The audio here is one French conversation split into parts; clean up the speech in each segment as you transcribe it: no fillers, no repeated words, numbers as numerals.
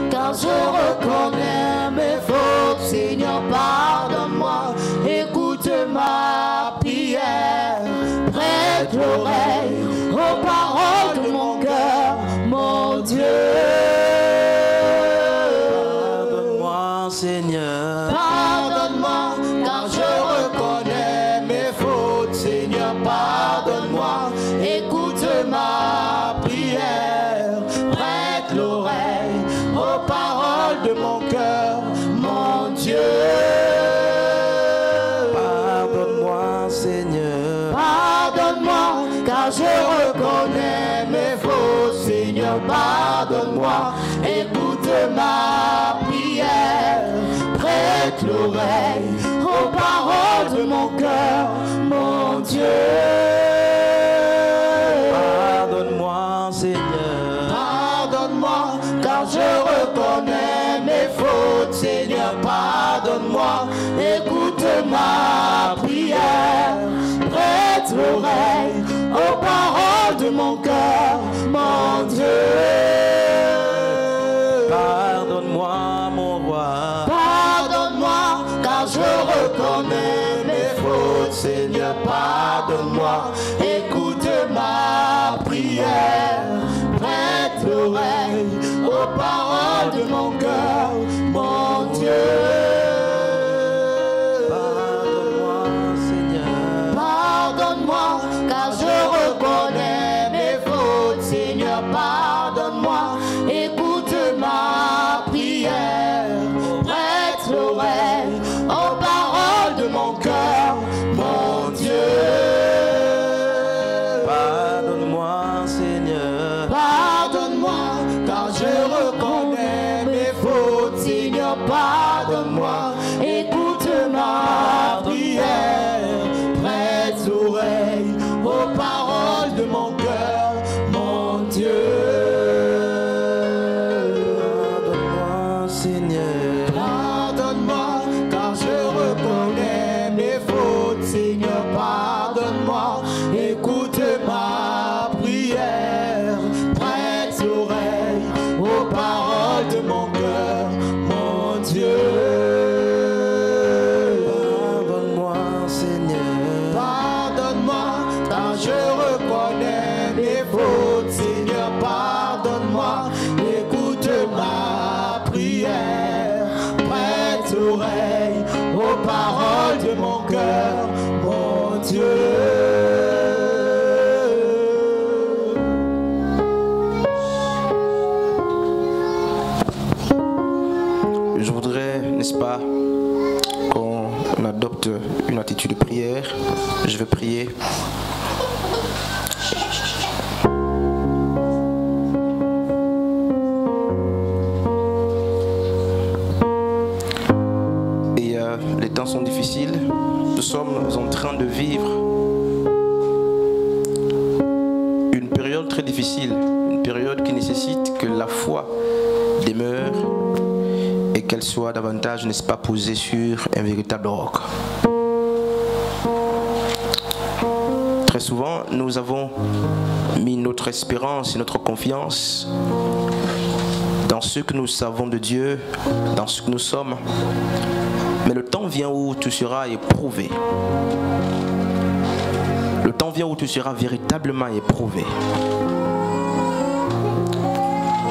car je reconnais mes fautes. Seigneur, pardonne-moi, écoute ma prière, prête l'oreille aux paroles de mon cœur, mon Dieu. Pardonne-moi, Seigneur. Pardonne-moi, car je reconnais mes fautes. Seigneur, pardonne-moi, écoute ma prière, prête l'oreille aux paroles de mon cœur, mon Dieu. Pardonne-moi, Seigneur. Pardonne-moi, car je reconnais mes fautes. Seigneur, pardonne-moi, écoute ma prière, prête l'oreille aux paroles de mon cœur, mon Dieu. Pardonne-moi, Seigneur. Pardonne-moi, car je reconnais mes fautes. Seigneur, pardonne-moi, écoute ma prière, prête l'oreille aux paroles de mon cœur, mon Dieu. Pardonne-moi, mon roi. Pardonne-moi, car je reconnais mes fautes. Seigneur, pardonne-moi, écoute ma prière, prête l'oreille aux paroles de mon cœur, mon Dieu. Pardonne-moi, Seigneur. Pardonne-moi, car je reconnais mes fautes. Seigneur, pardonne-moi, écoute ma prière, prête l'oreille aux paroles de mon cœur, mon Dieu. Pardonne-moi, Seigneur. Pardonne-moi, car je reconnais mes fautes. Seigneur, pardonne-moi, écoute ma prière, prête l'oreille aux paroles de mon cœur, mon Dieu. Pardonne-moi, Seigneur. Pardonne-moi, car je reconnais mes fautes. Seigneur, pardonne-moi, écoute ma prière, prête l'oreille aux paroles de mon cœur, mon Dieu. Pardonne-moi, Seigneur. Pardonne-moi, car je reconnais mes fautes. Seigneur, pardonne-moi, écoute ma prière, prête l'oreille aux paroles de mon cœur, mon Dieu. Je voudrais, n'est-ce pas, qu'on adopte une attitude de prière. Je vais prier. Et les temps sont difficiles. Nous sommes en train de vivre une période très difficile, une période qui nécessite que la foi demeure et qu'elle soit davantage, n'est-ce pas, posée sur un véritable roc. Très souvent, nous avons mis notre espérance et notre confiance dans ce que nous savons de Dieu, dans ce que nous sommes. Mais le temps vient où tu seras éprouvé. Le temps vient où tu seras véritablement éprouvé.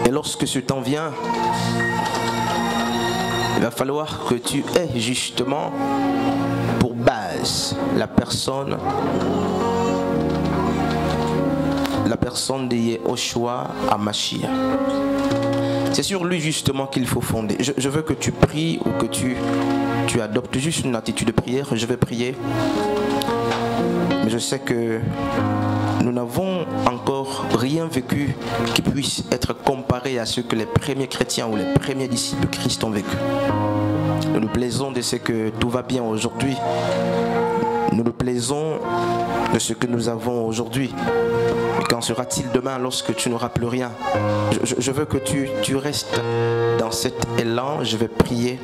Et lorsque ce temps vient, il va falloir que tu aies justement pour base la personne de Yehoshua HaMashiach. C'est sur lui justement qu'il faut fonder. Je veux que tu pries ou que tu adoptes juste une attitude de prière. Je vais prier. Mais je sais que nous n'avons encore rien vécu qui puisse être comparé à ce que les premiers chrétiens ou les premiers disciples de Christ ont vécu. Nous nous plaisons de ce que tout va bien aujourd'hui. Nous nous plaisons de ce que nous avons aujourd'hui. Mais qu'en sera-t-il demain lorsque tu n'auras plus rien? Je veux que tu restes dans cet élan. Je vais prier.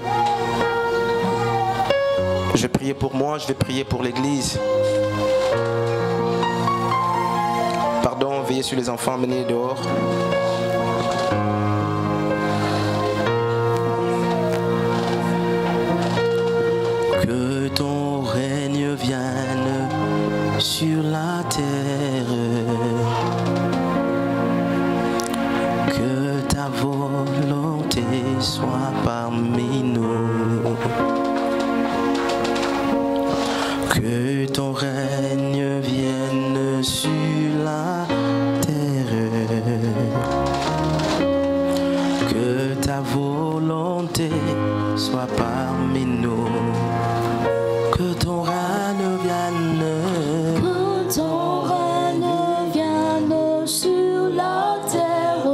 Je vais prier pour moi, je vais prier pour l'église. Pardon, veillez sur les enfants, menez dehors. sois parmi nous. Que ton règne vienne sur la terre. Que ta volonté soit parmi nous. Que ton règne vienne. Que ton règne vienne sur la terre.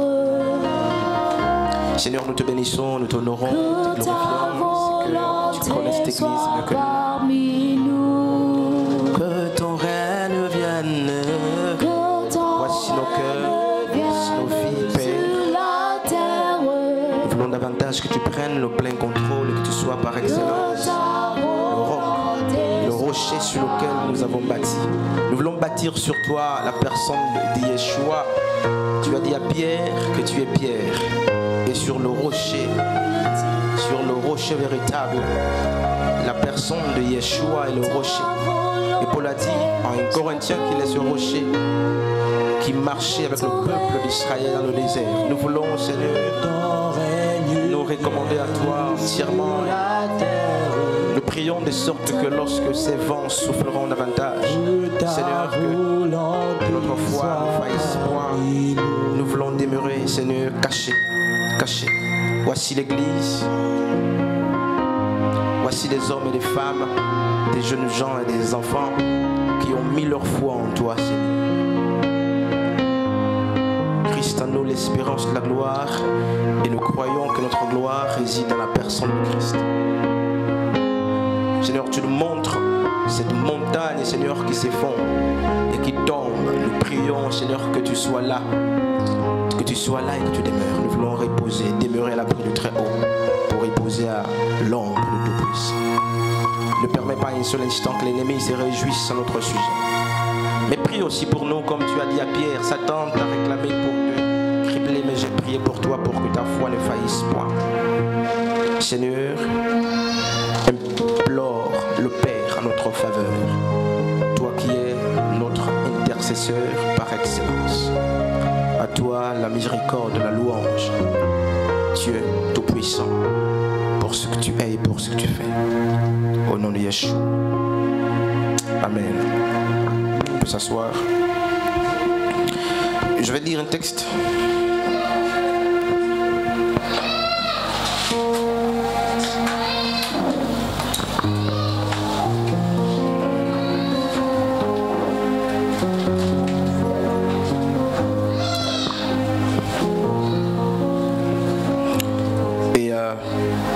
Seigneur, nous te bénissons, nous t'honorons, nous te Que ta glorifions, que tu connais cette volonté église soit mieux que nous. parmi nous. Que ton règne vienne. Que ton Voici nos cœurs, voici nos vies, Père. sur la terre. Nous voulons davantage que tu prennes le plein contrôle et que tu sois par excellence le rocher sur lequel nous avons bâti. Nous voulons bâtir sur toi la personne de Yeshua. Tu as dit à Pierre que tu es Pierre. Et sur le rocher véritable, la personne de Yeshua est le rocher. Et Paul a dit en 1 Corinthiens qu'il est ce rocher qui marchait avec le peuple d'Israël dans le désert. Nous voulons, Seigneur, nous recommander à toi entièrement. Nous prions de sorte que lorsque ces vents souffleront davantage, Seigneur, que notre foi ne faillisse point. Nous voulons demeurer, Seigneur, cachés. Voici l'Église. Voici des hommes et des femmes, des jeunes gens et des enfants qui ont mis leur foi en toi, Seigneur. Christ en nous l'espérance de la gloire, et nous croyons que notre gloire réside dans la personne de Christ. Seigneur, tu nous montres cette montagne, Seigneur, qui s'effondre et qui tombe. Nous prions, Seigneur, que tu sois là. Que tu sois là et que tu demeures. Nous voulons reposer, demeurer à l'abri du Très-Haut pour reposer à l'ombre du Tout-Puissant. Ne permets pas un seul instant que l'ennemi se réjouisse à notre sujet. Mais prie aussi pour nous, comme tu as dit à Pierre. Satan t'a réclamé pour te cribler, mais j'ai prié pour toi pour que ta foi ne faillisse point. Seigneur, implore le Père en notre faveur. Toi qui es notre intercesseur par excellence. À toi la miséricorde, la louange. Dieu tout-puissant, pour ce que tu es et pour ce que tu fais. Au nom de Yeshua. Amen. On peut s'asseoir. Je vais lire un texte.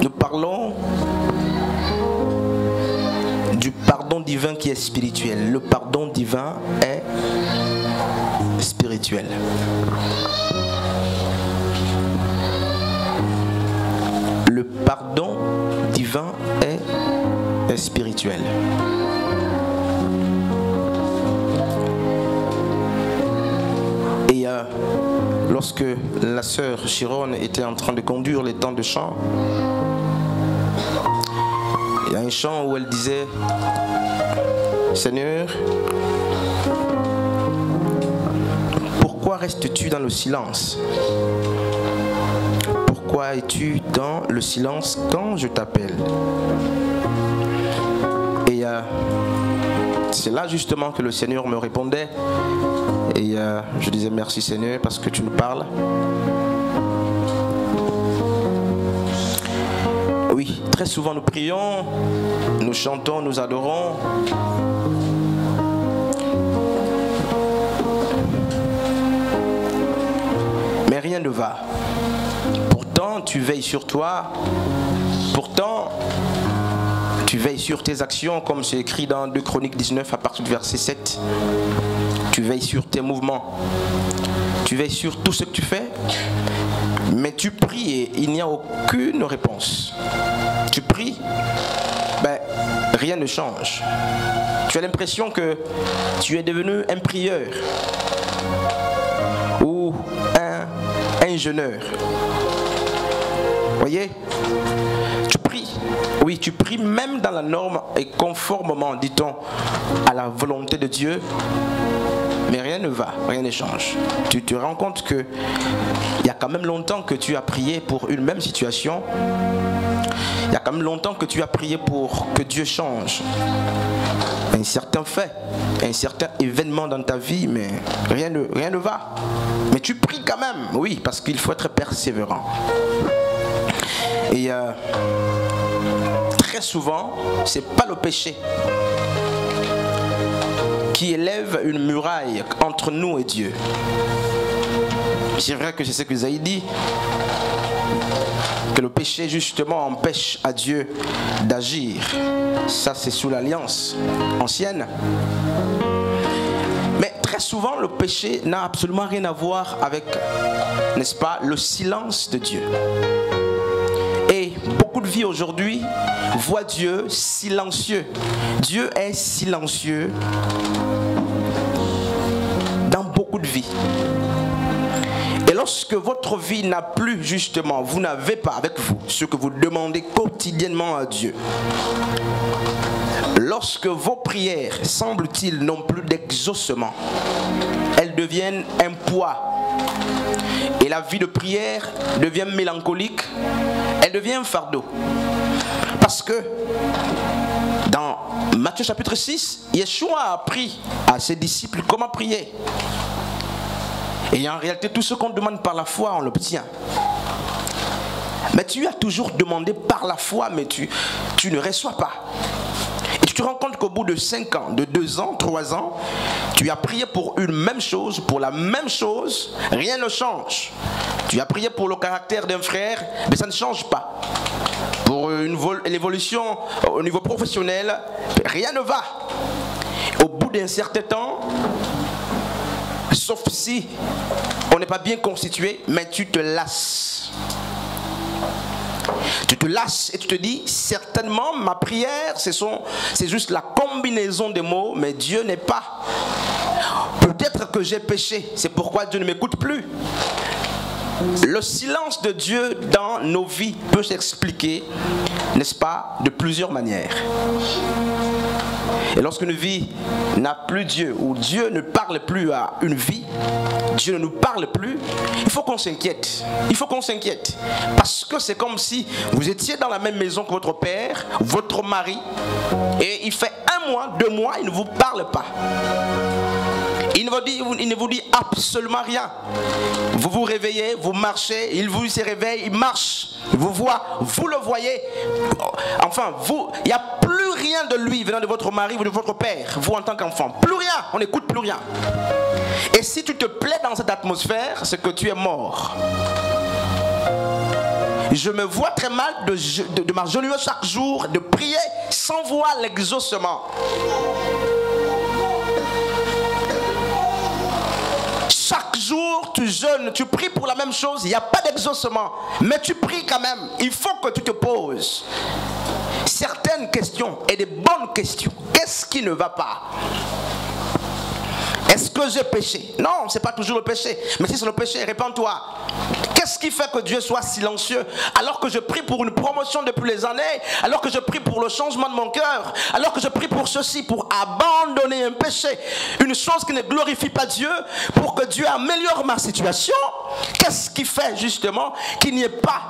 Nous parlons du pardon divin qui est spirituel. Le pardon divin est spirituel. Le pardon divin est spirituel. Et lorsque la sœur Chiron était en train de conduire les temps de chant, il y a un chant où elle disait: Seigneur, pourquoi restes-tu dans le silence? Pourquoi es-tu dans le silence quand je t'appelle? Et c'est là justement que le Seigneur me répondait. Et je disais merci Seigneur parce que tu nous parles. Oui, très souvent nous prions, nous chantons, nous adorons. Mais rien ne va. Pourtant, tu veilles sur toi. Pourtant, tu veilles sur tes actions, comme c'est écrit dans 2 Chroniques 19 à partir du verset 7. Tu veilles sur tes mouvements. Tu veilles sur tout ce que tu fais. Mais tu pries et il n'y a aucune réponse. Tu pries, ben, rien ne change. Tu as l'impression que tu es devenu un prieur ou un jeûneur. Voyez, tu pries. Oui, tu pries même dans la norme et conformément, dit-on, à la volonté de Dieu. mais rien ne va, rien ne change. Tu te rends compte que il y a quand même longtemps que tu as prié pour une même situation. Il y a quand même longtemps que tu as prié pour que Dieu change un certain fait, un certain événement dans ta vie, mais rien ne va. Mais tu pries quand même, oui, parce qu'il faut être persévérant. Et très souvent, c'est pas le péché qui élève une muraille entre nous et Dieu. C'est vrai que c'est ce que Isaïe dit, que le péché justement empêche à Dieu d'agir. Ça, c'est sous l'alliance ancienne. Mais très souvent, le péché n'a absolument rien à voir avec, n'est-ce pas, le silence de Dieu. Et beaucoup de vies aujourd'hui voient Dieu silencieux. Dieu est silencieux dans beaucoup de vies. Et lorsque votre vie n'a plus justement, vous n'avez pas avec vous ce que vous demandez quotidiennement à Dieu, lorsque vos prières, semble-t-il, n'ont plus d'exaucement, elles deviennent un poids. Et la vie de prière devient mélancolique, elle devient un fardeau. Parce que dans Matthieu chapitre 6, Yeshua a appris à ses disciples comment prier. Et en réalité, tout ce qu'on demande par la foi, on l'obtient. Mais tu as toujours demandé par la foi, mais tu ne reçois pas. Et tu te rends compte qu'au bout de 5 ans, de 2 ans, 3 ans, tu as prié pour une même chose, pour la même chose, rien ne change. Tu as prié pour le caractère d'un frère, mais ça ne change pas. Pour l'évolution au niveau professionnel, rien ne va. Au bout d'un certain temps, sauf si on n'est pas bien constitué, mais tu te lasses. Tu te lasses et tu te dis, certainement ma prière, c'est juste la combinaison des mots, mais Dieu n'est pas. Peut-être que j'ai péché, c'est pourquoi Dieu ne m'écoute plus. Le silence de Dieu dans nos vies peut s'expliquer, n'est-ce pas, de plusieurs manières. Et lorsqu'une vie n'a plus Dieu, ou Dieu ne parle plus à une vie, Dieu ne nous parle plus, il faut qu'on s'inquiète. Il faut qu'on s'inquiète. Parce que c'est comme si vous étiez dans la même maison que votre père, votre mari, et il fait 1 mois, 2 mois, il ne vous parle pas. Il ne vous dit absolument rien. Vous vous réveillez, vous marchez, il vous se réveille, il marche, il vous voit, vous le voyez. Enfin, il n'y a plus rien de lui venant de votre mari ou de votre père, vous en tant qu'enfant. Plus rien, on n'écoute plus rien. Et si tu te plais dans cette atmosphère, c'est que tu es mort. Je me vois très mal de m'agenouiller chaque jour, de prier sans voir l'exaucement. Chaque jour, tu jeûnes, tu pries pour la même chose, il n'y a pas d'exaucement. Mais tu pries quand même. Il faut que tu te poses certaines questions et des bonnes questions. Qu'est-ce qui ne va pas? Est-ce que j'ai péché? Non, ce n'est pas toujours le péché. Mais si c'est le péché, répands-toi. Qu'est-ce qui fait que Dieu soit silencieux alors que je prie pour une promotion depuis les années, alors que je prie pour le changement de mon cœur, alors que je prie pour ceci, pour abandonner un péché, une chose qui ne glorifie pas Dieu, pour que Dieu améliore ma situation? Qu'est-ce qui fait justement qu'il n'y ait pas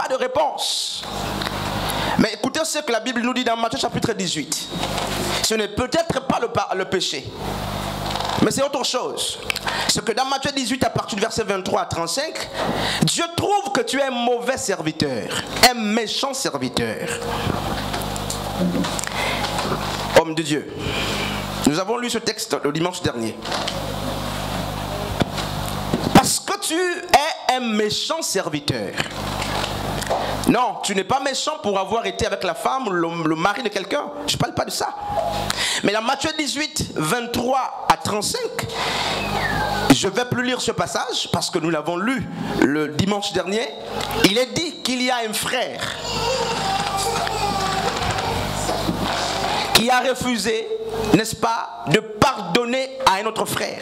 de réponse? Mais écoutez ce que la Bible nous dit dans Matthieu chapitre 18. Ce n'est peut-être pas le péché, mais c'est autre chose. Ce que dans Matthieu 18, à partir du verset 23 à 35, Dieu trouve que tu es un mauvais serviteur, un méchant serviteur. Homme de Dieu, nous avons lu ce texte le dimanche dernier. Parce que tu es un méchant serviteur. Non, tu n'es pas méchant pour avoir été avec la femme ou le mari de quelqu'un. Je ne parle pas de ça. Mais dans Matthieu 18, 23 à 35, je ne vais plus lire ce passage parce que nous l'avons lu le dimanche dernier. Il est dit qu'il y a un frère qui a refusé, n'est-ce pas, de pardonner à un autre frère.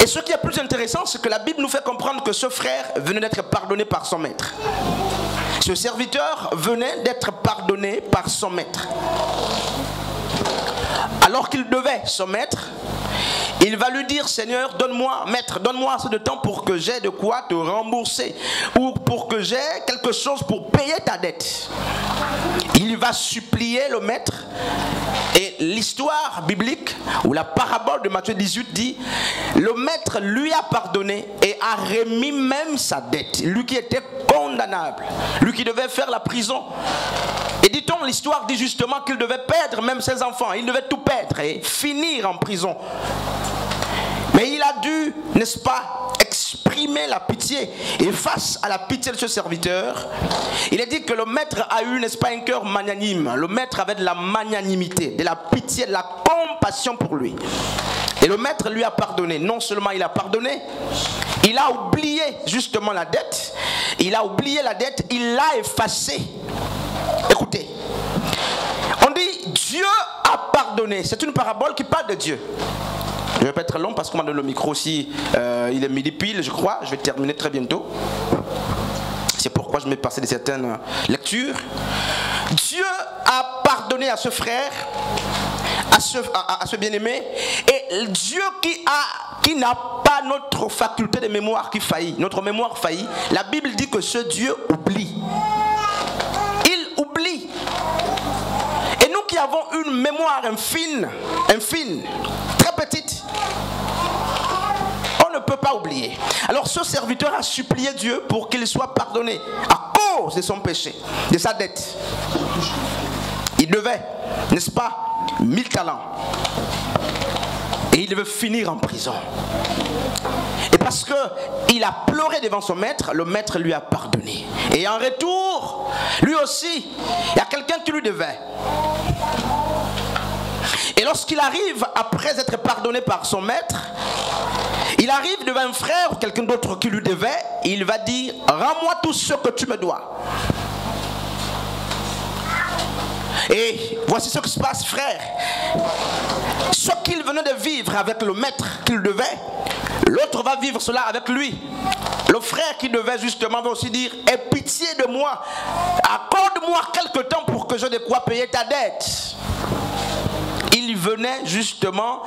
Et ce qui est plus intéressant, c'est que la Bible nous fait comprendre que ce frère venait d'être pardonné par son maître. Ce serviteur venait d'être pardonné par son maître. alors qu'il devait son maître, il va lui dire, Seigneur, donne-moi, maître, donne-moi assez de temps pour que j'ai de quoi te rembourser, ou pour que j'ai quelque chose pour payer ta dette. Il va supplier le maître, et l'histoire biblique, ou la parabole de Matthieu 18 dit, le maître lui a pardonné et a remis même sa dette. Lui qui était condamnable, lui qui devait faire la prison. Et dit-on, l'histoire dit justement qu'il devait perdre même ses enfants, il devait tout perdre et finir en prison. Mais il a dû, n'est-ce pas, exprimer la pitié. Et face à la pitié de ce serviteur, il est dit que le maître a eu, n'est-ce pas, un cœur magnanime. Le maître avait de la magnanimité, de la pitié, de la compassion pour lui. Et le maître lui a pardonné. Non seulement il a pardonné, il a oublié justement la dette. Il a oublié la dette, il l'a effacée. Écoutez, on dit Dieu a pardonné. C'est une parabole qui parle de Dieu. Je ne vais pas être long parce qu'on m'a donné le micro aussi. Il est midi pile, je crois. Je vais terminer très bientôt. C'est pourquoi je m'ai passé de certaines lectures. Dieu a pardonné à ce frère, à ce bien-aimé. Et Dieu qui n'a pas notre faculté de mémoire qui faillit, notre mémoire faillit, la Bible dit que ce Dieu oublie. Il oublie. Et nous qui avons une mémoire infime, très petite, on ne peut pas oublier. Alors ce serviteur a supplié Dieu pour qu'il soit pardonné à cause de son péché, de sa dette. Il devait, n'est-ce pas, 1000 talents. Et il devait finir en prison. Et parce qu'il a pleuré devant son maître, le maître lui a pardonné. Et en retour, lui aussi, il y a quelqu'un qui lui devait. Et lorsqu'il arrive, après être pardonné par son maître, il arrive devant un frère ou quelqu'un d'autre qui lui devait, et il va dire, rends-moi tout ce que tu me dois. Et voici ce qui se passe, frère. Ce qu'il venait de vivre avec le maître qu'il devait, l'autre va vivre cela avec lui. Le frère qui devait justement va aussi dire, aie pitié de moi, accorde-moi quelque temps pour que j'ai de quoi payer ta dette. Il venait justement,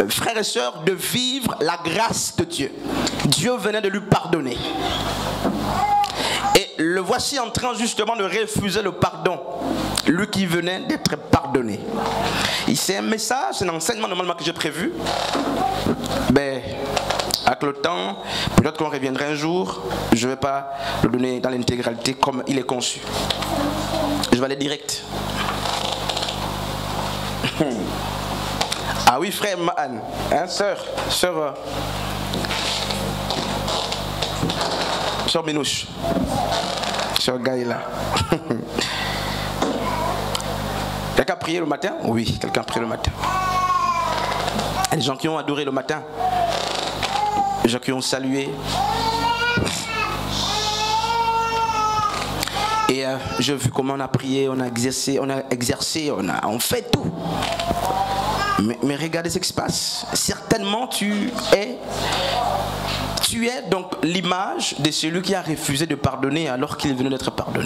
frères et sœurs, de vivre la grâce de Dieu. Dieu venait de lui pardonner. Et le voici en train justement de refuser le pardon. Lui qui venait d'être pardonné. C'est un message, c'est un enseignement normalement que j'ai prévu. Mais avec le temps, peut-être qu'on reviendra un jour. Je ne vais pas le donner dans l'intégralité comme il est conçu. Je vais aller direct. Ah oui, frère Anne, hein, sœur Minouche, sœur Gaïla. Quelqu'un a prié le matin? Oui, quelqu'un a prié le matin. Il y a des gens qui ont adoré le matin, des gens qui ont salué. Et j'ai vu comment on a prié, on a exercé, on fait tout. Mais regardez ce qui se passe. Certainement tu es donc l'image de celui qui a refusé de pardonner alors qu'il venait d'être pardonné.